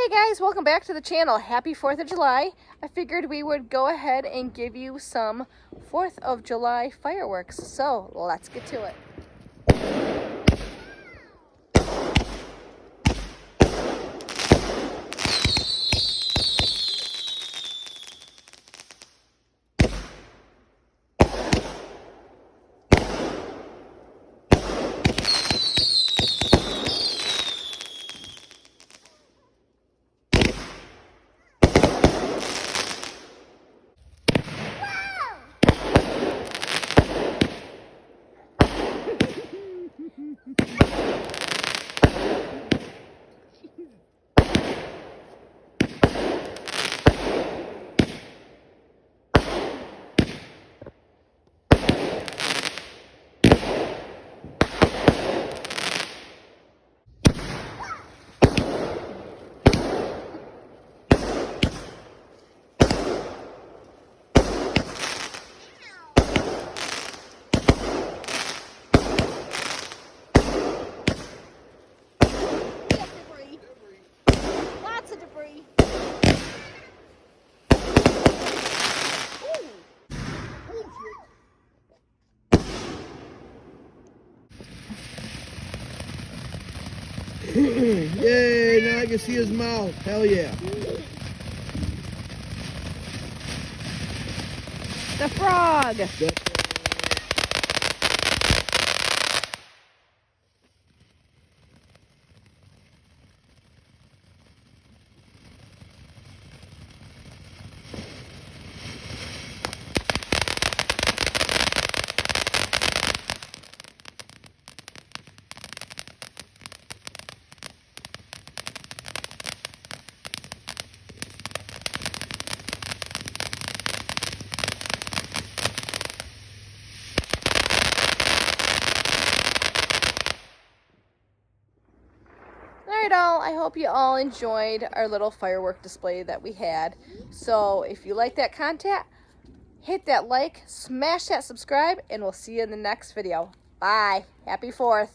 Hey guys, welcome back to the channel. Happy 4th of July. I figured we would go ahead and give you some 4th of July fireworks. So let's get to it. Lots of debris. Yay, now I can see his mouth. Hell yeah. The frog. Alright all, I hope you all enjoyed our little firework display that we had. So if you like that content, hit that like, smash that subscribe, and we'll see you in the next video. Bye. Happy 4th.